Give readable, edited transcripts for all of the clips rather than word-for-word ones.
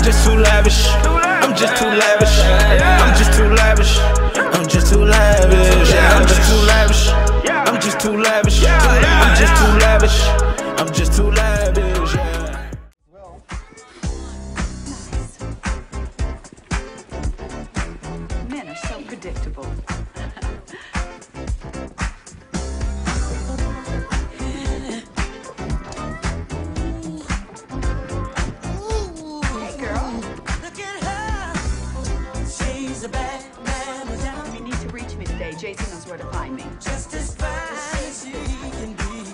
just too lavish. I'm just too lavish. I'm just too lavish. I'm just too lavish. I'm just too lavish. I'm just too lavish. I'm just too lavish. I'm just too lavish. Men are so predictable. Hey, girl. Look at her. She's a bad man. If you need to reach me today, Jason knows where to find me. Just as fine as she can be.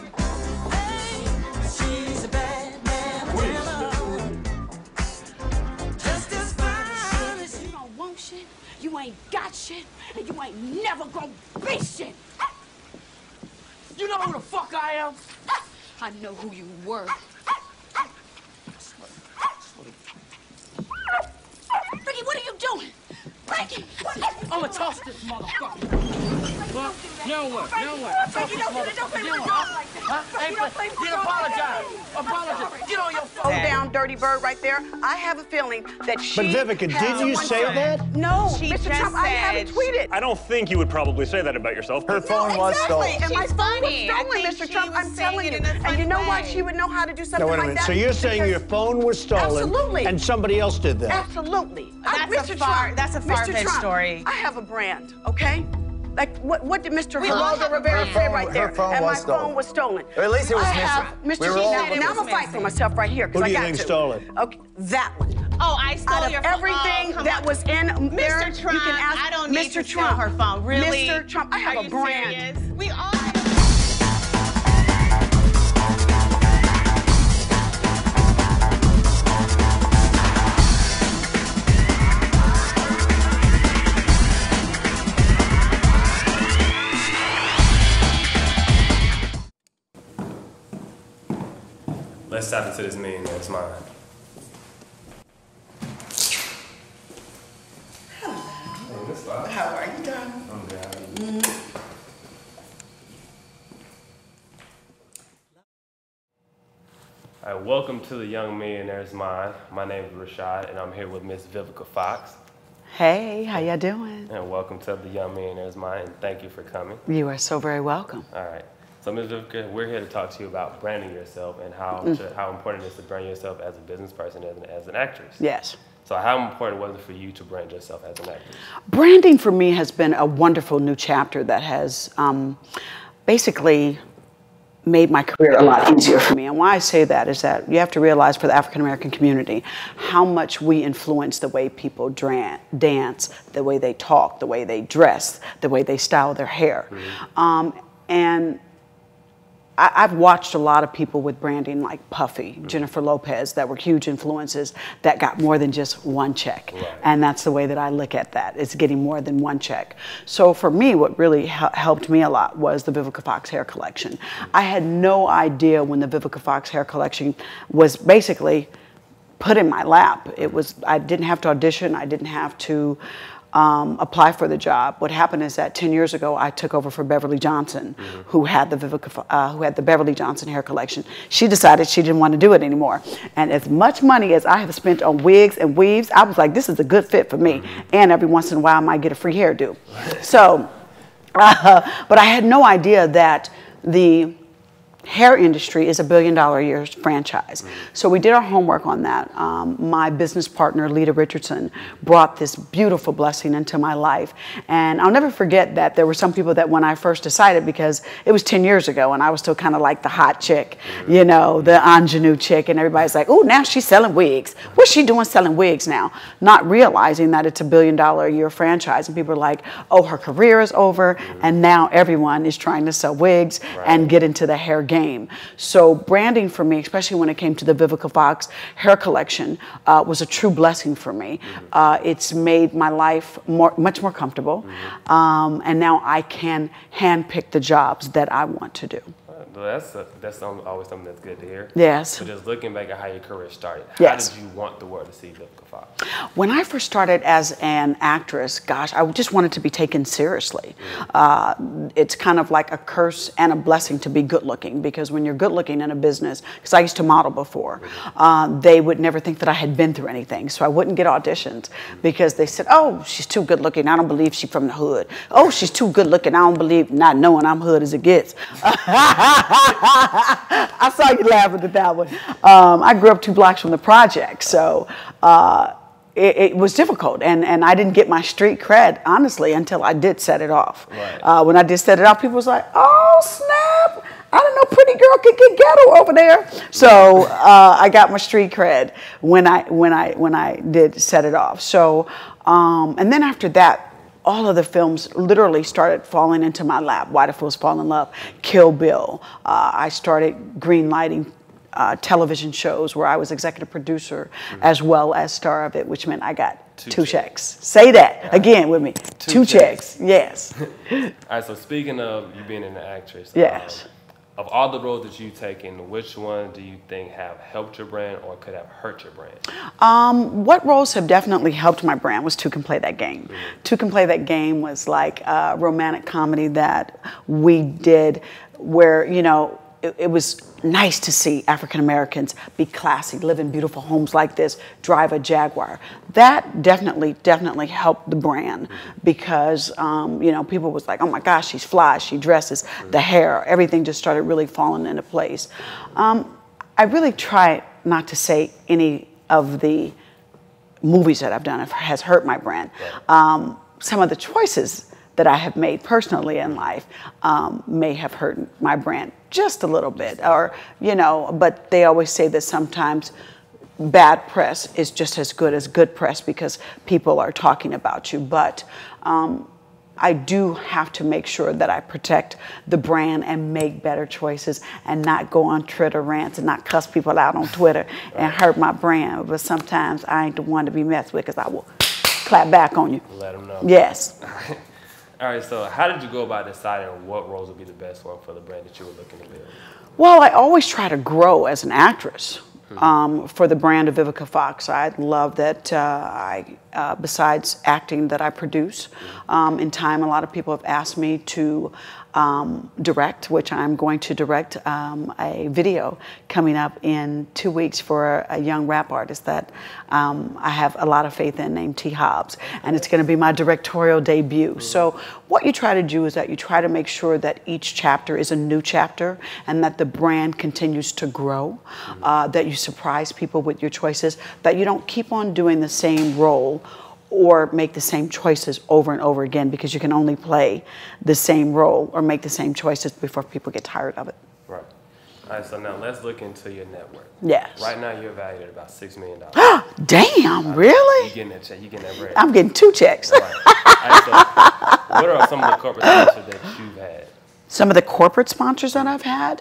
Hey, she's a bad man. Just as fine as she. You don't want shit, you ain't got shit, and you ain't never gonna be shit. You know who the fuck I am? I know who you were. Ricky, what are you doing? Ricky, I'm gonna toss this motherfucker. Well, now what? Now what? Ricky, don't play with the dog like that. Huh? Apologize. Apologize. Get on your phone. Down, dirty bird right there. I have a feeling that she. But Vivica, did you say that? No, She Mr. just Trump, I haven't said- tweeted. I don't think you would probably say that about yourself. Her phone was stolen. And my She's phone was funny. I stolen, think Mr. she Trump. was I'm saying telling it you. in a And funny you know why way. she would know how to do something No, wait a like minute. that? So you're saying Because- your phone was stolen, Absolutely. and somebody else did that? Absolutely. That's a far-fetched story. I have a brand, okay? Like, what did Mr. We all Geraldo have a Rivera brand. say right there? Her phone and my was stolen. phone was stolen. Or at least it was I missing. have, Mr. We were Chief, all now looking I'm gonna for fight it. for myself right here, because Who I do you got think to. stole it? Okay, that one. Oh, I stole Out your of phone. everything Oh, come that on. was in there, Mr. Trump, you can ask I don't need Mr. to Trump. steal her phone. Really? Mr. Trump, I have Are a you brand. serious? We all. Let's tap into this millionaire's mind. Hey, what's up? How are you doing? I'm good. How are you? All right, welcome to the Young Millionaire's Mind. My name is Rashad, and I'm here with Miss Vivica Fox. Hey, how you doing? And welcome to the Young Millionaire's Mind, and thank you for coming. You are so very welcome. All right. So, Ms. Vivica, we're here to talk to you about branding yourself and how important it is to brand yourself as a business person and as an actress. Yes. So how important was it for you to brand yourself as an actress? Branding for me has been a wonderful new chapter that has basically made my career a lot easier for me. And why I say that is that you have to realize for the African American community how much we influence the way people dance, the way they talk, the way they dress, the way they style their hair. Mm-hmm. And I've watched a lot of people with branding like Puffy, Jennifer Lopez, that were huge influences that got more than just one check. Right. And that's the way that I look at that. It's getting more than one check. So for me, what really helped me a lot was the Vivica Fox Hair collection. I had no idea when the Vivica Fox Hair collection was basically put in my lap. I didn't have to audition. I didn't have to apply for the job. What happened is that 10 years ago, I took over for Beverly Johnson, who had the Beverly Johnson hair collection. She decided she didn't want to do it anymore. And as much money as I have spent on wigs and weaves, I was like, this is a good fit for me. And every once in a while, I might get a free hairdo. So, but I had no idea that the hair industry is $1 billion a year franchise. So we did our homework on that. My business partner, Lita Richardson, brought this beautiful blessing into my life. And I'll never forget that there were some people that when I first decided, because it was 10 years ago and I was still kind of like the hot chick, you know, the ingenue chick, and everybody's like, oh, now she's selling wigs. What's she doing selling wigs now? Not realizing that it's $1 billion a year franchise. And people are like, oh, her career is over, and now everyone is trying to sell wigs and get into the hair game. So branding for me, especially when it came to the Vivica Fox hair collection, was a true blessing for me. It's made my life much more comfortable, and now I can handpick the jobs that I want to do. Well, that's always something that's good to hear. Yes. So just looking back at how your career started, Yes. how did you want the world to see Vivica Fox? When I first started as an actress, gosh, I just wanted to be taken seriously. It's kind of like a curse and a blessing to be good looking, because when you're good looking in a business, because I used to model before, they would never think that I had been through anything. So I wouldn't get auditions because they said, oh, she's too good looking. I don't believe she's from the hood. Oh, she's too good looking. I don't believe, not knowing I'm hood as it gets. I saw you laughing at that one. I grew up 2 blocks from the project, so it was difficult, and I didn't get my street cred, honestly, until I did set it off. Right. When I did set it off, people was like, oh, snap, I didn't know pretty girl could get ghetto over there. So I got my street cred when I did set it off. So, and then after that, all of the films literally started falling into my lap. Why the Fools Fall in Love, Kill Bill. I started greenlighting television shows where I was executive producer as well as star of it, which meant I got two checks. Say that again with me. Two checks. Yes. All right, so speaking of you being an actress, Yes. Of all the roles that you've taken, which one do you think have helped your brand or could have hurt your brand? What roles have definitely helped my brand was Two Can Play That Game. Two Can Play That Game was like a romantic comedy that we did where, you know, it was nice to see African Americans be classy, live in beautiful homes like this, drive a Jaguar. That definitely helped the brand because, you know, people was like, oh my gosh, she's fly, she dresses, the hair, everything just started really falling into place. I really try not to say any of the movies that I've done has hurt my brand. Some of the choices that I have made personally in life may have hurt my brand just a little bit, or, you know, but they always say that sometimes bad press is just as good as good press because people are talking about you. But I do have to make sure that I protect the brand and make better choices and not go on Twitter rants and not cuss people out on Twitter and hurt my brand. But sometimes I ain't the one to be messed with because I will clap back on you. Let them know. Yes. All right, so how did you go about deciding what roles would be the best one for the brand that you were looking to build? Well, I always try to grow as an actress for the brand of Vivica Fox. I love that besides acting, that I produce. In time, a lot of people have asked me to direct, which I'm going to direct a video coming up in 2 weeks for a young rap artist that I have a lot of faith in named T. Hobbs, and it's going to be my directorial debut. So what you try to do is that you try to make sure that each chapter is a new chapter and that the brand continues to grow, that you surprise people with your choices, that you don't keep on doing the same role or make the same choices over and over again, because you can only play the same role or make the same choices before people get tired of it. Right. All right, so now let's look into your net worth. Yes. Right now you're valued at about $6 million. Damn, really? You're getting that check, you're getting that bread. I'm getting 2 checks. Right. All right, so what are some of the corporate sponsors that you've had? Some of the corporate sponsors that I've had?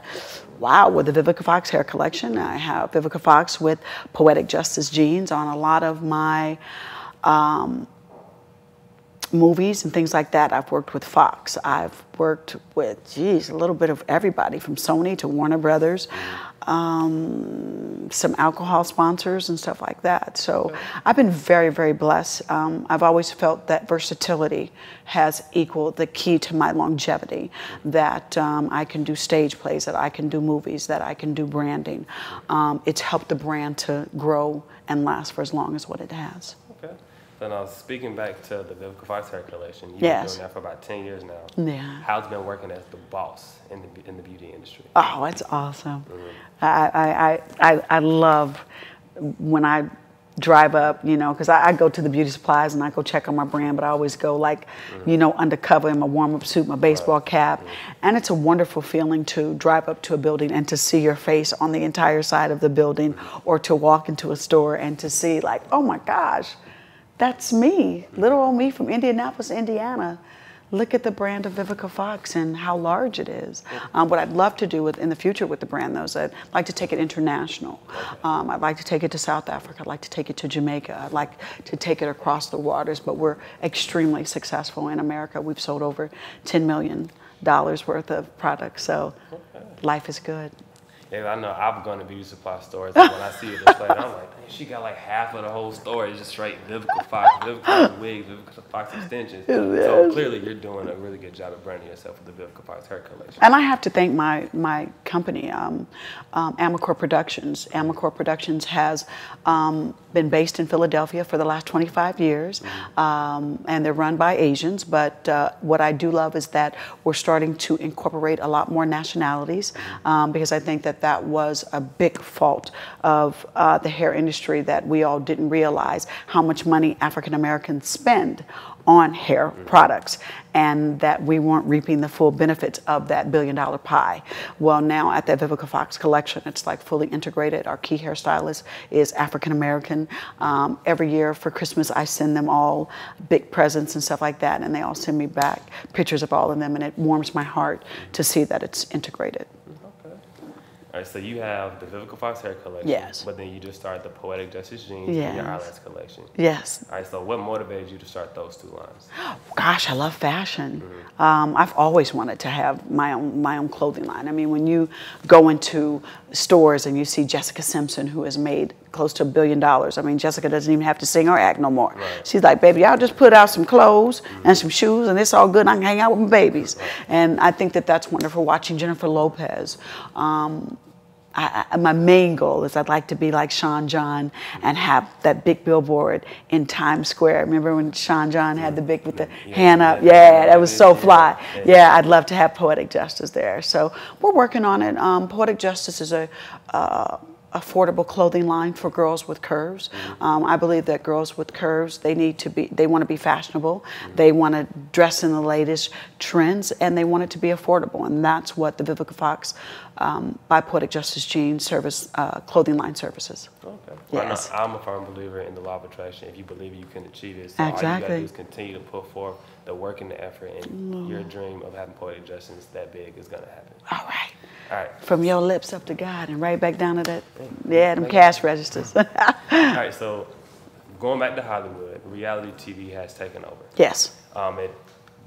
Wow, with the Vivica Fox Hair collection. I have Vivica Fox with Poetic Justice Jeans on a lot of my movies and things like that. I've worked with Fox. I've worked with, geez, a little bit of everybody from Sony to Warner Brothers, some alcohol sponsors and stuff like that. So I've been very, very blessed. I've always felt that versatility has equaled the key to my longevity, that I can do stage plays, that I can do movies, that I can do branding. It's helped the brand to grow and last for as long as what it has. Okay. So now speaking back to the Vivica Fox Hair collection, you've Yes. been doing that for about 10 years now. Yeah. How's it been working as the boss in the beauty industry? Oh, it's awesome. I love when I drive up, you know, because I go to the beauty supplies and I go check on my brand, but I always go like, you know, undercover in my warm-up suit, my baseball cap. And it's a wonderful feeling to drive up to a building and to see your face on the entire side of the building, or to walk into a store and to see like, oh my gosh, that's me, little old me from Indianapolis, Indiana. Look at the brand of Vivica Fox and how large it is. What I'd love to do in the future with the brand, though, is I'd like to take it international. I'd like to take it to South Africa. I'd like to take it to Jamaica. I'd like to take it across the waters, but we're extremely successful in America. We've sold over $10 million worth of products. So life is good. Yeah, I know I've gone to beauty supply stores, and when I see it displayed, I'm like, dang, she got like half of the whole store. It's just straight Vivica Fox, Vivica Fox wigs, Vivica Fox extensions. So clearly you're doing a really good job of branding yourself with the Vivica Fox Hair collection. And I have to thank my company, Amacor Productions. Amacor Productions has been based in Philadelphia for the last 25 years, and they're run by Asians. But what I do love is that we're starting to incorporate a lot more nationalities, because I think that was a big fault of the hair industry, that we all didn't realize how much money African Americans spend on hair products, and that we weren't reaping the full benefits of that billion-dollar pie. Well, now at the Vivica Fox collection, it's like fully integrated. Our key hairstylist is African American. Every year for Christmas, I send them all big presents and stuff like that, and they all send me back pictures of all of them, and it warms my heart to see that it's integrated. All right, so you have the Vivica Fox Hair collection. Yes. But then you just started the Poetic Justice Jeans and your eyelash collection. Yes. All right, so what motivated you to start those two lines? Gosh, I love fashion. I've always wanted to have my own clothing line. I mean, when you go into stores and you see Jessica Simpson, who has made close to $1 billion. I mean, Jessica doesn't even have to sing or act no more. Right. She's like, baby, I'll just put out some clothes and some shoes, and it's all good. I can hang out with my babies. Right. And I think that that's wonderful. Watching Jennifer Lopez. My main goal is I'd like to be like Sean John and have that big billboard in Times Square. Remember when Sean John had the big with the hand up? Yeah, that was so fly. Yeah, I'd love to have Poetic Justice there. So we're working on it. Poetic Justice is a affordable clothing line for girls with curves. I believe that girls with curves, they want to be fashionable, they want to dress in the latest trends, and they want it to be affordable. And that's what the Vivica Fox by Poetic Justice Jeans clothing line services. Okay. Yes. Well, I'm a firm believer in the law of attraction. If you believe you can achieve it, so all you gotta do is continue to put forth the work and the effort, and your dream of having Poetic Justice that big is gonna happen. All right. All right. From your lips up to God and right back down to that, them cash registers. All right, so going back to Hollywood, reality TV has taken over. Yes.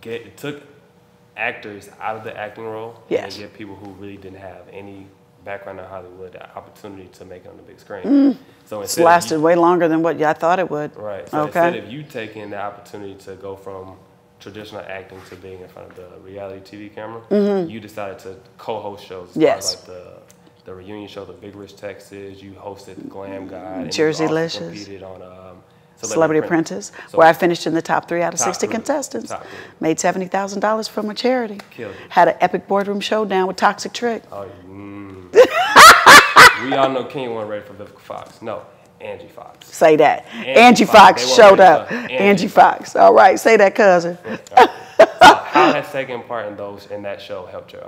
It took actors out of the acting role and give people who really didn't have any background in Hollywood the opportunity to make it on the big screen. So it's lasted way longer than what I thought it would. Right. So instead of you taking the opportunity to go from traditional acting to being in front of the reality TV camera, you decided to co-host shows. Like the reunion show, The Big Rich Texas. You hosted Glam Guide. Jersey Licious. Licious. Competed on Celebrity Apprentice, where I finished in the top 3 out of 60 contestants. Made $70,000 from a charity. Killed it. Had an epic boardroom showdown with Toxic Trick. Oh, we all know King wasn't ready for Vivica Fox. No, Angie Fox. Say that. Angie Fox showed up. Angie Fox. All right, say that, cousin. So how has taking part in that show helped your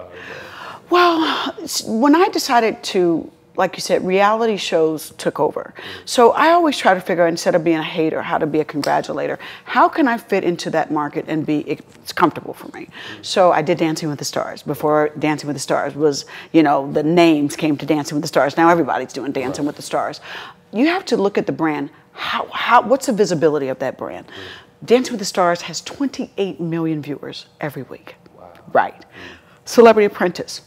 Well, when I decided to, like you said, reality shows took over. So I always try to figure out, instead of being a hater, how to be a congratulator. How can I fit into that market and it's comfortable for me? So I did Dancing with the Stars. Before Dancing with the Stars was, the names came to Dancing with the Stars. Now everybody's doing Dancing with the Stars. You have to look at the brand. What's the visibility of that brand? Dancing with the Stars has 28 million viewers every week. Wow. Right. Celebrity Apprentice.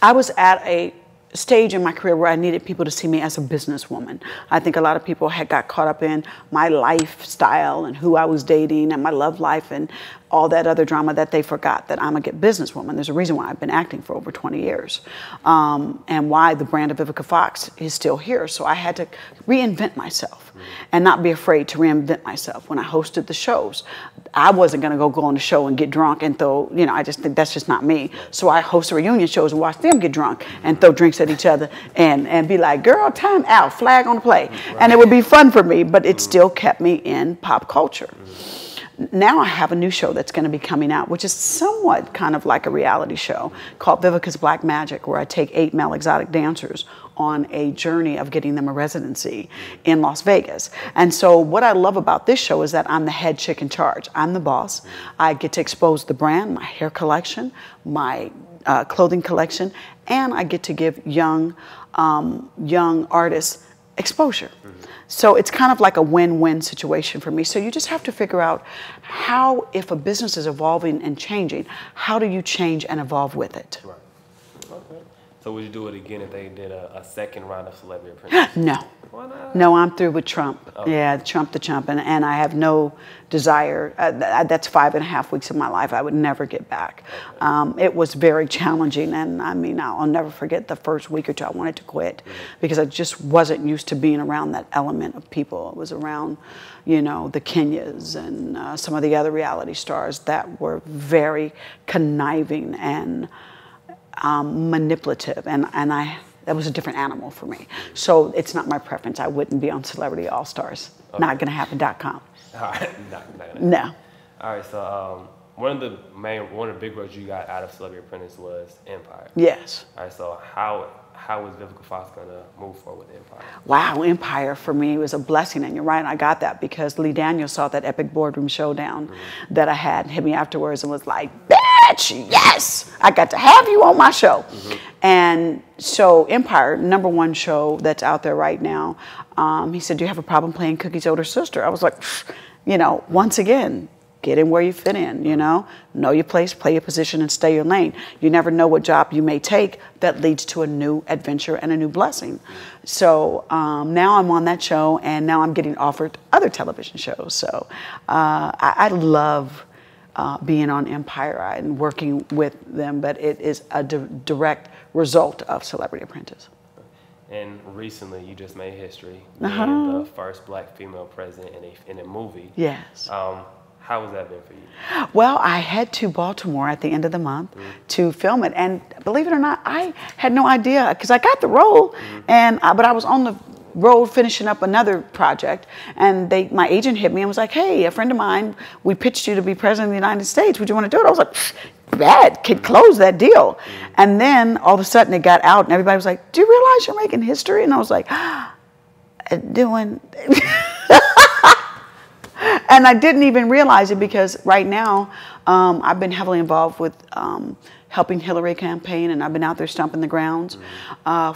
I was at a stage in my career where I needed people to see me as a businesswoman. I think a lot of people had got caught up in my lifestyle and who I was dating and my love life and all that other drama that they forgot that I'm a businesswoman. There's a reason why I've been acting for over 20 years and why the brand of Vivica Fox is still here. So I had to reinvent myself and not be afraid to reinvent myself. When I hosted the shows, I wasn't going to go on the show and get drunk and throw, I just think that's just not me. So I host reunion shows and watch them get drunk and throw drinks at each other and be like, girl, time out, flag on the play. Right. And it would be fun for me, but it still kept me in pop culture. Now I have a new show that's going to be coming out, which is somewhat kind of like a reality show called Vivica's Black Magic, where I take 8 male exotic dancers on a journey of getting them a residency in Las Vegas. And so what I love about this show is that I'm the head chick in charge. I'm the boss. I get to expose the brand, my hair collection, my clothing collection, and I get to give young artists exposure. So it's kind of like a win-win situation for me. So you just have to figure out how, if a business is evolving and changing, how do you change and evolve with it? Right. So would you do it again if they did a second round of Celebrity Apprentice? No. Why not? No, I'm through with Trump. Oh. Yeah, Trump the chump. And I have no desire. That's 5.5 weeks of my life. I would never get back. Okay. It was very challenging. And I mean, I'll never forget the first week or two I wanted to quit because I just wasn't used to being around that element of people. It was around, you know, the Kenyas and some of the other reality stars that were very conniving and manipulative, and that was a different animal for me. So it's not my preference. I wouldn't be on Celebrity All Stars. Okay. Not gonna happen.com. All right, not gonna happen. No. All right, so one of the big roles you got out of Celebrity Apprentice was Empire. Yes. All right, so how is Vivica Fox gonna move forward with Empire? Wow, Empire for me was a blessing, and you're right, I got that because Lee Daniels saw that epic boardroom showdown that I had, and hit me afterwards and was like, bitch, yes, I got to have you on my show. And so Empire, #1 show that's out there right now, he said, do you have a problem playing Cookie's older sister? I was like, you know, once again, get in where you fit in, you know your place, play your position, and stay your lane. You never know what job you may take that leads to a new adventure and a new blessing. So now I'm on that show, and now I'm getting offered other television shows. So I love being on Empire and working with them, but it is a direct result of Celebrity Apprentice. And recently, you just made history, being the first Black female president in a movie. Yes. How has that been for you? Well, I head to Baltimore at the end of the month to film it, and believe it or not, I had no idea because I got the role, but I was on the road finishing up another project, and my agent hit me and was like, "Hey, a friend of mine, we pitched you to be president of the United States. Would you want to do it?" I was like, "Bad, could close that deal." And then all of a sudden it got out, and everybody was like, "Do you realize you're making history?" And I was like, "Doing." And I didn't even realize it because right now I've been heavily involved with helping Hillary campaign, and I've been out there stomping the grounds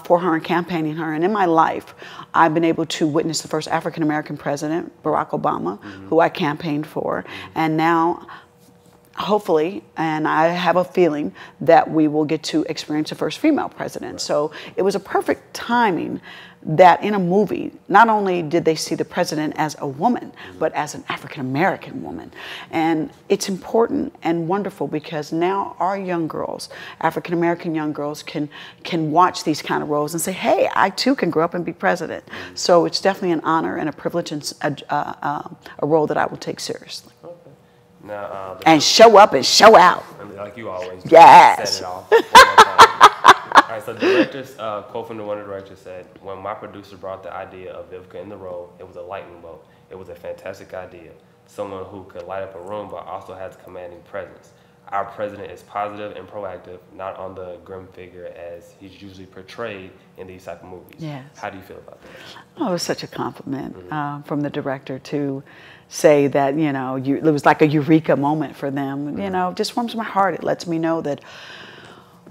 for her and campaigning her. And in my life, I've been able to witness the first African-American president, Barack Obama, who I campaigned for. And now, hopefully, and I have a feeling that we will get to experience the first female president. So it was a perfect timing that in a movie, not only did they see the president as a woman, but as an African-American woman. And it's important and wonderful because now our young girls, African-American young girls, can watch these kind of roles and say, hey, I too can grow up and be president. So it's definitely an honor and a privilege and a role that I will take seriously. Okay. Now, and show up and show out. Like you always do. Yes. Set it off. All right, so the director's quote from one of the directors said, when my producer brought the idea of Vivica in the role, it was a lightning bolt. It was a fantastic idea. Someone who could light up a room but also has commanding presence. Our president is positive and proactive, not on the grim figure as he's usually portrayed in these type of movies. Yes. How do you feel about that? Oh, it was such a compliment from the director to say that, you know, it was like a eureka moment for them. You know, it just warms my heart. It lets me know that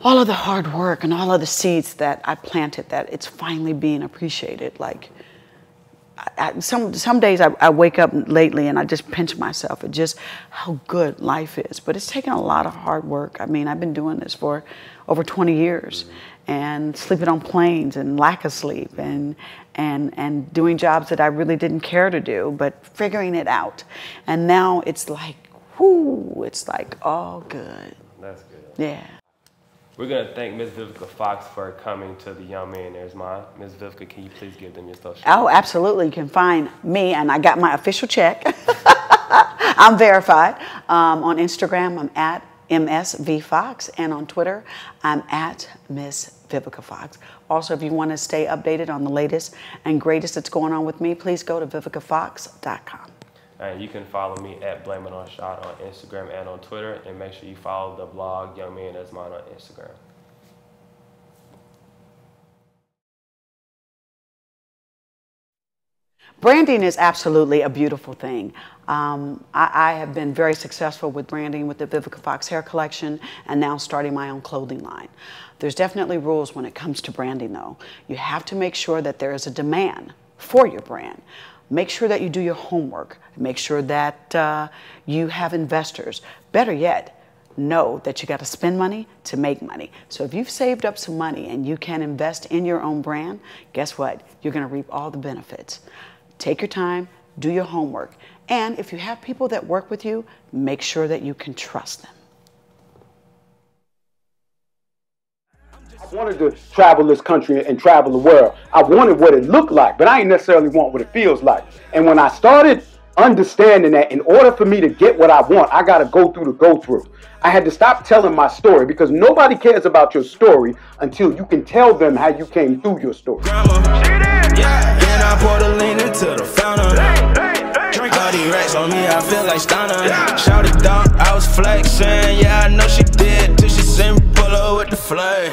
all of the hard work and all of the seeds that I planted, that it's finally being appreciated. Like, some days I wake up lately and I just pinch myself at just how good life is. But it's taken a lot of hard work. I mean, I've been doing this for over 20 years and sleeping on planes and lack of sleep and doing jobs that I really didn't care to do, but figuring it out. And now it's like, whoo, it's like all good. That's good. Yeah. We're going to thank Ms. Vivica Fox for coming to the Young Millionaires Mind. Ms. Vivica, can you please give them your social? Oh, absolutely. You can find me, and I got my official check. I'm verified. On Instagram, I'm at MSVFox, and on Twitter, I'm at Miss Vivica Fox. Also, if you want to stay updated on the latest and greatest that's going on with me, please go to vivicafox.com. And you can follow me at Blame It On Shot on Instagram and on Twitter. And make sure you follow the blog Young Millionaires Mind on Instagram. Branding is absolutely a beautiful thing. I have been very successful with branding with the Vivica Fox Hair collection and now starting my own clothing line. There's definitely rules when it comes to branding though. You have to make sure that there is a demand for your brand. Make sure that you do your homework. Make sure that you have investors. Better yet, know that you got to spend money to make money. So if you've saved up some money and you can invest in your own brand, guess what? You're going to reap all the benefits. Take your time, do your homework. And if you have people that work with you, make sure that you can trust them. I wanted to travel this country and travel the world. I wanted what it looked like, but I ain't necessarily want what it feels like. And when I started understanding that in order for me to get what I want, I got to go through the go-through. I had to stop telling my story because nobody cares about your story until you can tell them how you came through your story. Yeah, and I poured a lean into the fountain. Drink all these racks on me, I feel like stunner. Shouted down, I was flexing. Yeah, I know she did till she seen me pull up with the flag.